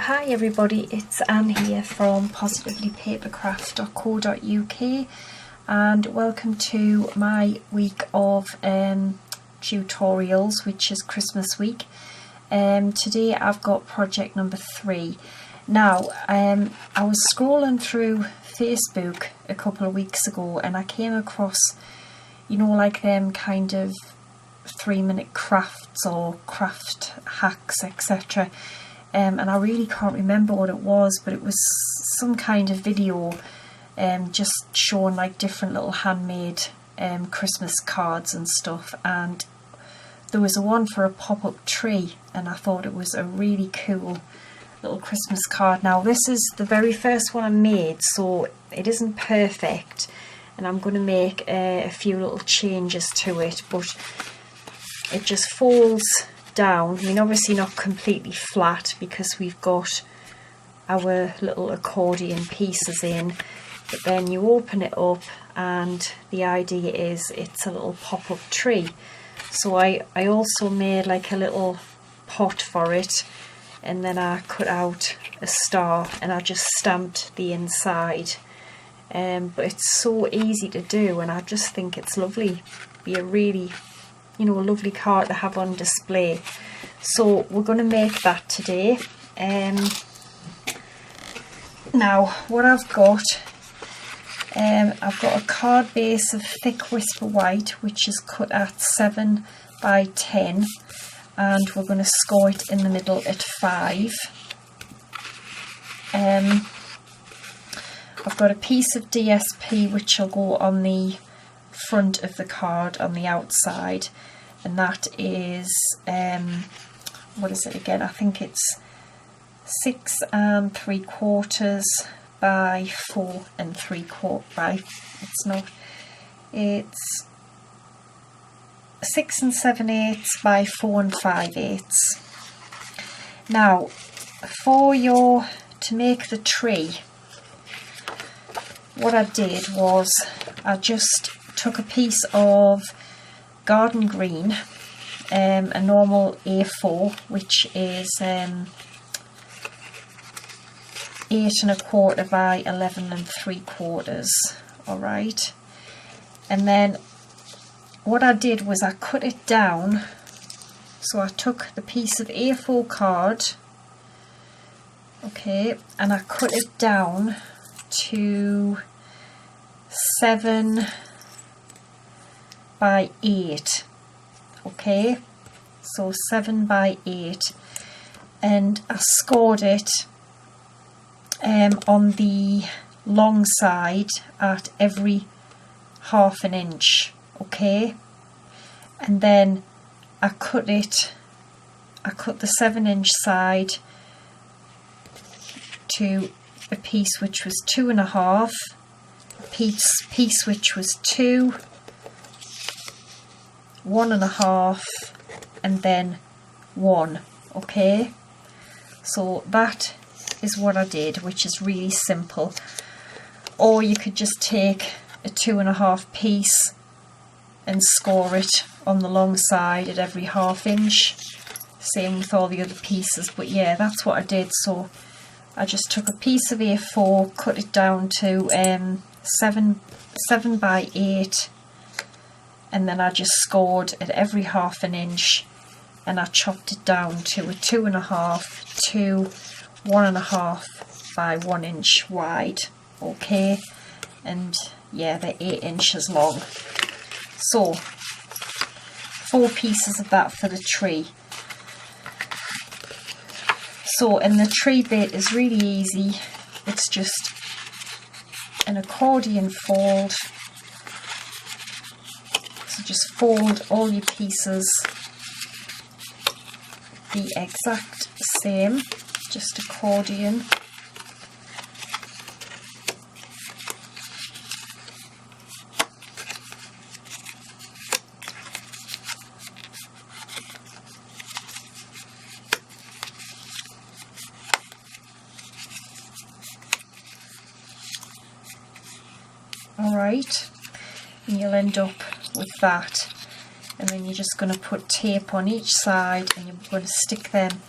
Hi everybody, it's Anne here from positivelypapercraft.co.uk and welcome to my week of tutorials, which is Christmas week. Today I've got project number 3. Now I was scrolling through Facebook a couple of weeks ago and I came across, you know, like them kind of 3-minute crafts or craft hacks, etc. And I really can't remember what it was, but it was some kind of video just showing like different little handmade Christmas cards and stuff, and there was a one for a pop-up tree and I thought it was a really cool little Christmas card. Now this is the very first one I made, so it isn't perfect and I'm going to make a few little changes to it, but it just folds down. I mean, obviously not completely flat because we've got our little accordion pieces in, but then you open it up and the idea is it's a little pop-up tree. So I also made like a little pot for it, and then I cut out a star and I just stamped the inside. But it's so easy to do and I just think it's lovely. Be a really, you know, a lovely card to have on display. So we're going to make that today. Now what I've got a card base of thick Whisper White, which is cut at 7 by 10, and we're going to score it in the middle at 5. I've got a piece of DSP which will go on the front of the card on the outside, and that is what is it again? I think it's 6 3/4 by 4 3/4 by, it's 6 7/8 by 4 5/8. Now to make the tree, what I did was I just took a piece of garden green, a normal A4, which is 8 1/4 by 11 3/4. Alright, and then what I did was I cut it down. So I took the piece of A4 card, okay, and I cut it down to 7 by 8. Okay, so 7 by 8, and I scored it on the long side at every 1/2 inch. Okay, and then I cut the 7-inch side to a piece which was 2 1/2, a piece which was 2, 1 1/2, and then 1. Okay, so that is what I did, which is really simple. Or you could just take a 2 1/2 piece and score it on the long side at every 1/2 inch, same with all the other pieces. But yeah, that's what I did. So I just took a piece of A4, cut it down to 7 by 8, and then I just scored at every 1/2 inch, and I chopped it down to a 2 1/2 to 1 1/2 by 1 inch wide. Okay, and yeah, they're 8 inches long. So 4 pieces of that for the tree. So, and the tree bit is really easy. It's just an accordion fold. So just fold all your pieces the exact same, just accordion. Alright, and you'll end up with that, and then you're just going to put tape on each side and you're going to stick them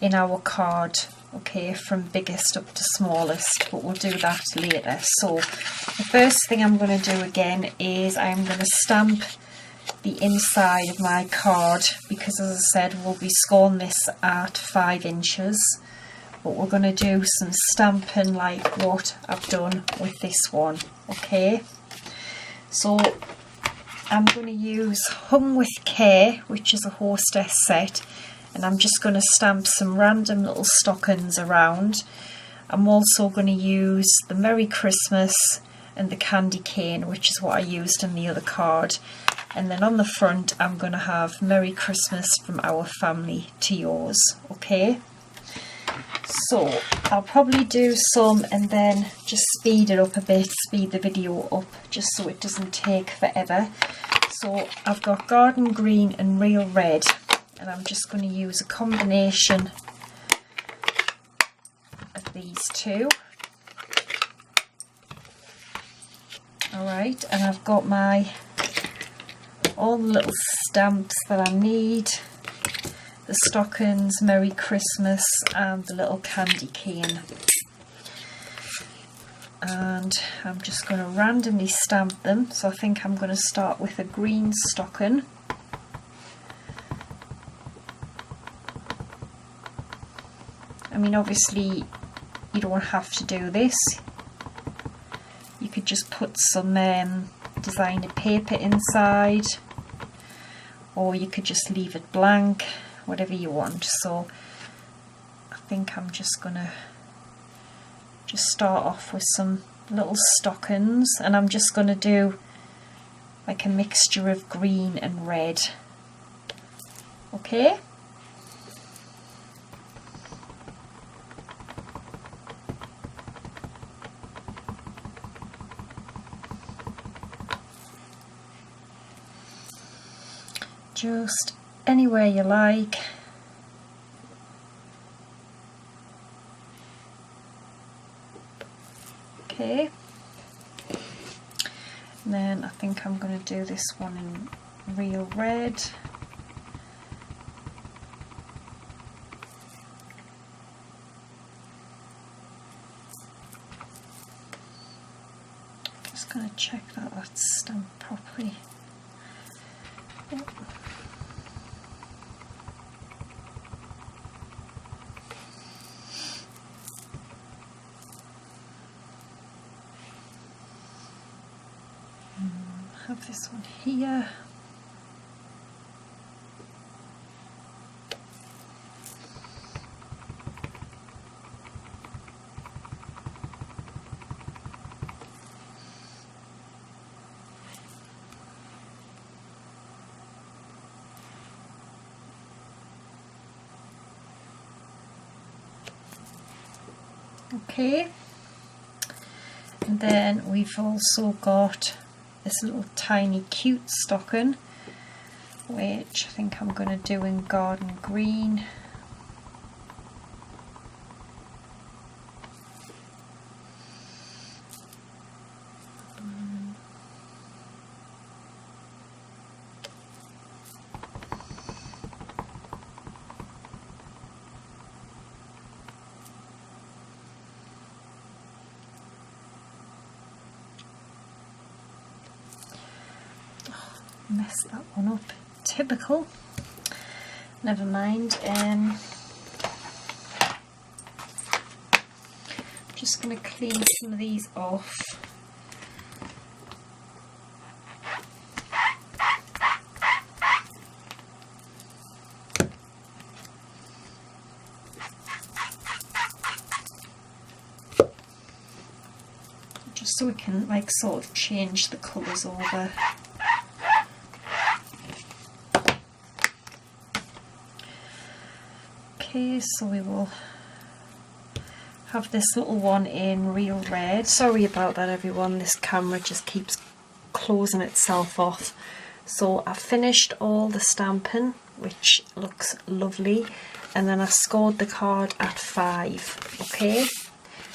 in our card. okay, from biggest up to smallest, but we'll do that later. So the first thing I'm going to do again is I'm going to stamp the inside of my card, because as I said, we'll be scoring this at 5 inches, but we're going to do some stamping like what I've done with this one. Okay, so I'm going to use Hung with Care, which is a hostess set, and I'm just going to stamp some random little stockings around. I'm also going to use the Merry Christmas and the candy cane, which is what I used in the other card. And then on the front I'm going to have Merry Christmas from our family to yours. Okay, so I'll probably do some and then just speed it up a bit, speed the video up just so it doesn't take forever. So I've got Garden Green and Real Red, and I'm just going to use a combination of these two. Alright, and I've got my all the little stamps that I need, the stockings, Merry Christmas, and the little candy cane. And I'm just going to randomly stamp them. So I think I'm going to start with a green stocking. I mean, obviously you don't have to do this. You could just put some designer paper inside, or you could just leave it blank, whatever you want. So I think I'm just gonna start off with some little stockings, and I'm just gonna do like a mixture of green and red. Okay, just anywhere you like. Okay, and then I think I'm going to do this one in Real Red. Just going to check that that's stamped properly. Yep. Have this one here. Okay, and then we've also got this little tiny cute stocking, which I think I'm going to do in Garden Green. Messed that one up, typical. Never mind. Just going to clean some of these off. Just so we can like sort of change the colours over. Okay, so we will have this little one in Real Red. Sorry about that everyone, this camera just keeps closing itself off. So I finished all the stamping, which looks lovely, and then I scored the card at 5. Okay,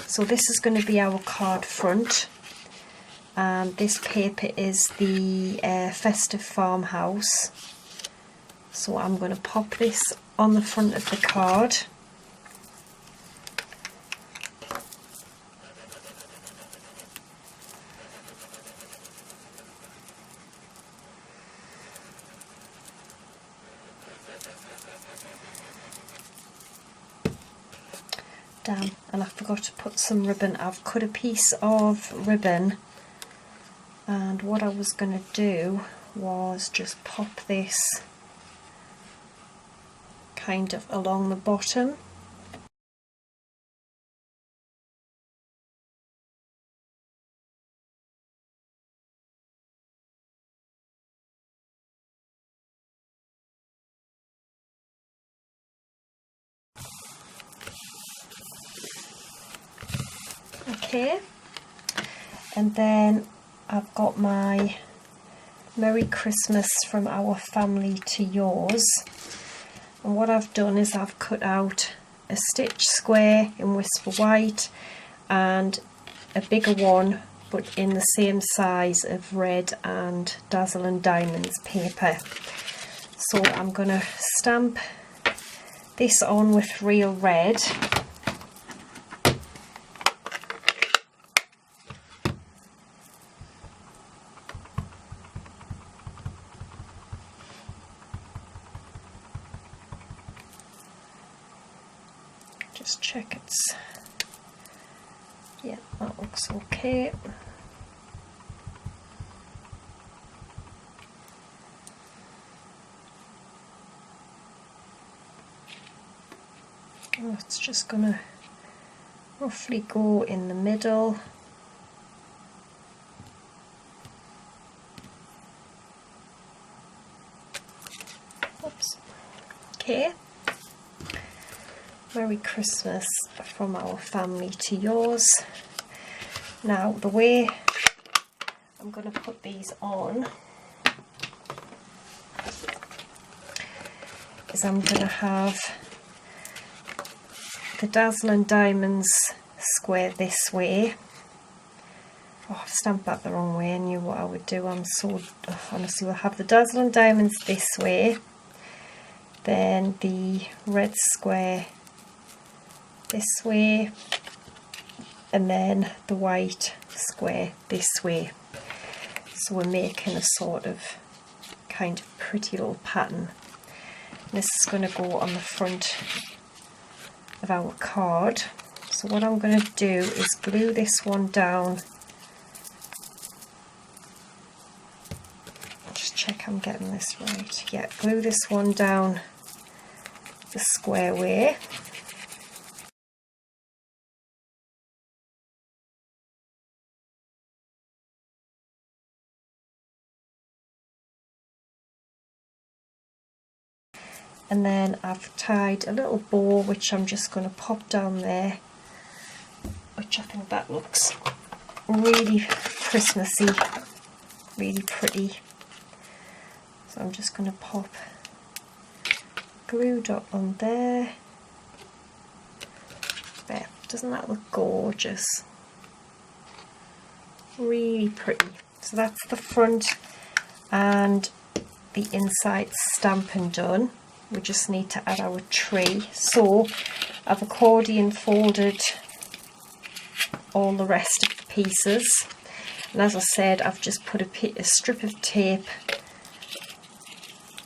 so this is going to be our card front, and this paper is the Festive Farmhouse. So I'm going to pop this on the front of the card. Damn, and I forgot to put some ribbon. I've cut a piece of ribbon, and what I was going to do was just pop this kind of along the bottom. Okay, and then I've got my Merry Christmas from our family to yours, and what I've done is I've cut out a stitch square in Whisper White and a bigger one but in the same size of red and Dazzle and Diamonds paper. So I'm going to stamp this on with real red. Just check it's, yeah, that looks okay. And it's just gonna roughly go in the middle. Oops. Okay. Merry Christmas from our family to yours. Now the way I'm going to put these on is I'm going to have the Dazzle and Diamonds square this way. Oh, I've stamped that the wrong way. I knew what I would do. I'm so, honestly, we'll have the Dazzle and Diamonds this way, then the red square this way, and then the white square this way. So we're making a sort of kind of pretty little pattern. And this is going to go on the front of our card. So what I'm going to do is glue this one down. Just check I'm getting this right. Yeah, glue this one down the square way. And then I've tied a little bow which I'm just going to pop down there, which I think that looks really Christmassy, really pretty. So I'm just going to pop glue dot on there. There, doesn't that look gorgeous? Really pretty. So that's the front and the inside stamping done. We just need to add our tree. So I've accordion folded all the rest of the pieces, and as I said, I've just put a strip of tape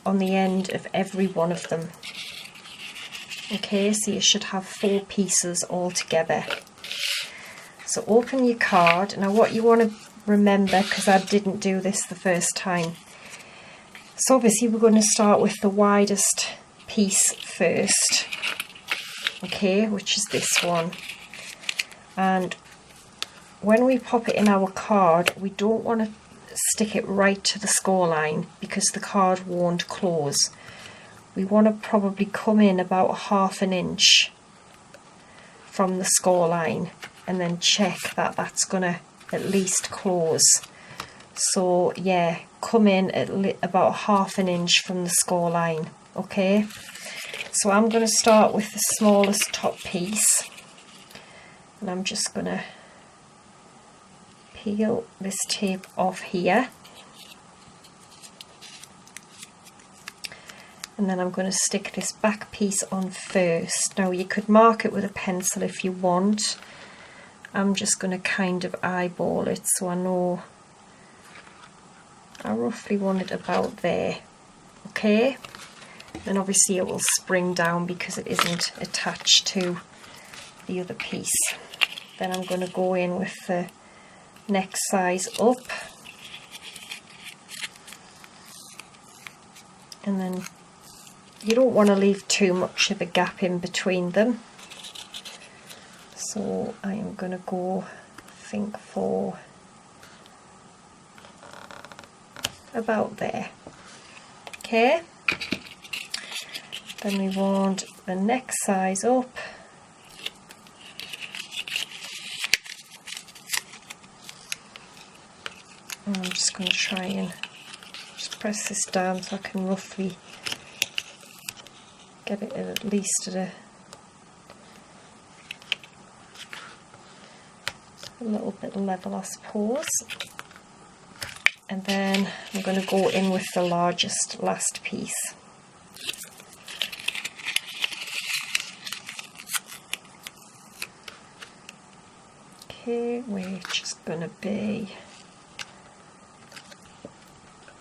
on the end of every one of them. Okay, so you should have 4 pieces all together. So open your card. Now what you want to remember, because I didn't do this the first time, so obviously we're going to start with the widest piece first, okay, which is this one. And when we pop it in our card, we don't want to stick it right to the score line because the card won't close. We want to probably come in about 1/2 inch from the score line and then check that that's going to at least close. So yeah, come in at about 1/2 inch from the score line. Okay, so I'm going to start with the smallest top piece, and I'm just going to peel this tape off here, and then I'm going to stick this back piece on first. Now you could mark it with a pencil if you want. I'm just going to kind of eyeball it so I know I roughly want it about there. Okay, and obviously it will spring down because it isn't attached to the other piece. Then I'm going to go in with the next size up, and then you don't want to leave too much of a gap in between them, so I am going to go, I think, for about there. Okay, then we want the next size up, and I'm just going to try and just press this down so I can roughly get it at least at a little bit level, I suppose. And then I'm going to go in with the largest last piece. Okay, which is going to be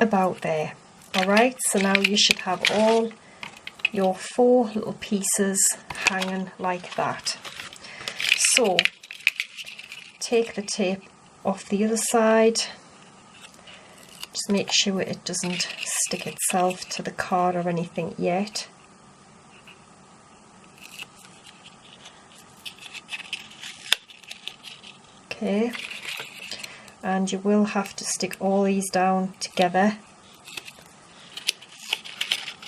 about there. Alright, so now you should have all your 4 little pieces hanging like that. So take the tape off the other side. Just make sure it doesn't stick itself to the card or anything yet. Okay, and you will have to stick all these down together.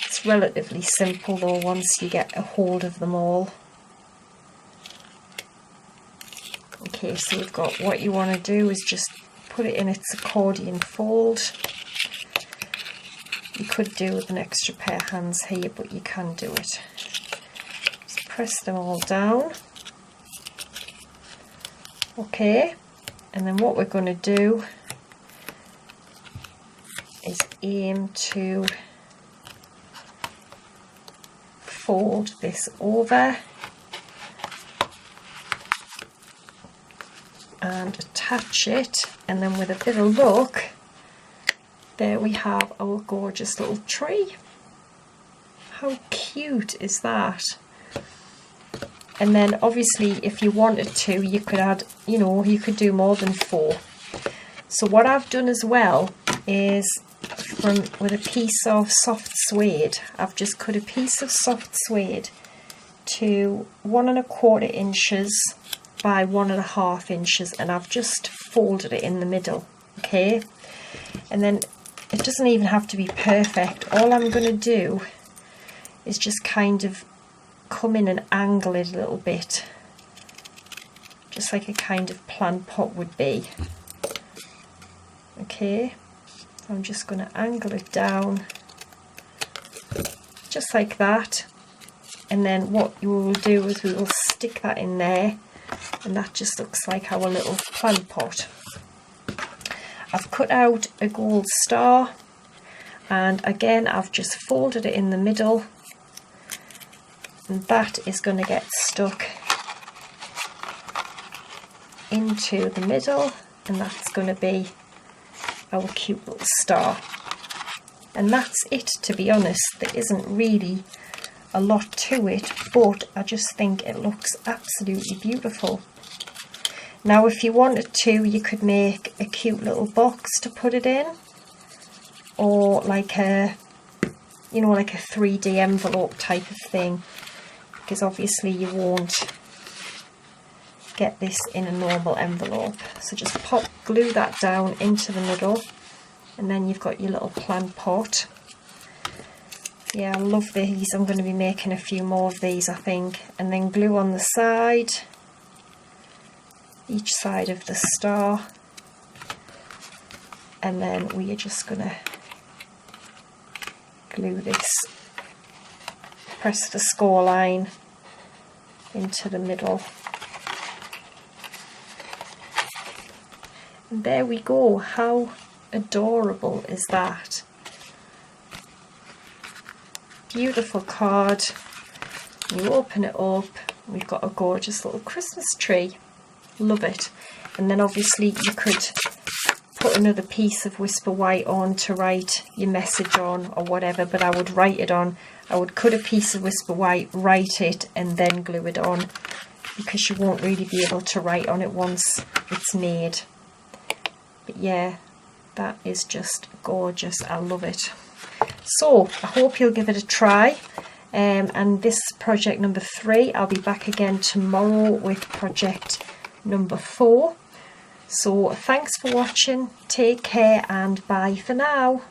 It's relatively simple though once you get a hold of them all. Okay, so we've got, what you want to do is just put it in its accordion fold. You could do with an extra pair of hands here, but you can do it. Just press them all down. Okay, and then what we're going to do is aim to fold this over and attach it, and then with a bit of luck, there we have our gorgeous little tree. How cute is that? And then obviously if you wanted to, you could add, you know, you could do more than 4. So what I've done as well is, with a piece of soft suede, I've just cut a piece of soft suede to 1 1/4 inches by 1 1/2 inches, and I've just folded it in the middle. Okay, and then it doesn't even have to be perfect. All I'm going to do is just kind of come in and angle it a little bit, just like a kind of plant pot would be. Okay, so I'm just going to angle it down just like that, and then what you will do is we will stick that in there, and that just looks like our little plant pot. I've cut out a gold star, and again I've just folded it in the middle, and that is going to get stuck into the middle, and that's going to be our cute little star. And that's it, to be honest. There isn't really a lot to it, but I just think it looks absolutely beautiful. Now if you wanted to, you could make a cute little box to put it in, or like a, you know, like a 3D envelope type of thing, because obviously you won't get this in a normal envelope. So just glue that down into the middle, and then you've got your little plant pot. Yeah, I love these. I'm going to be making a few more of these, I think. And then glue on the side, each side of the star, and then we are just going to glue this, press the score line into the middle, and there we go. How adorable is that? Beautiful card. You open it up, we've got a gorgeous little Christmas tree. Love it. And then obviously you could put another piece of Whisper White on to write your message on or whatever, but I would write it on. I would cut a piece of Whisper White, write it, and then glue it on, because you won't really be able to write on it once it's made. But yeah, that is just gorgeous. I love it. So I hope you'll give it a try. And this is project number 3. I'll be back again tomorrow with project number 4. So thanks for watching. Take care and bye for now.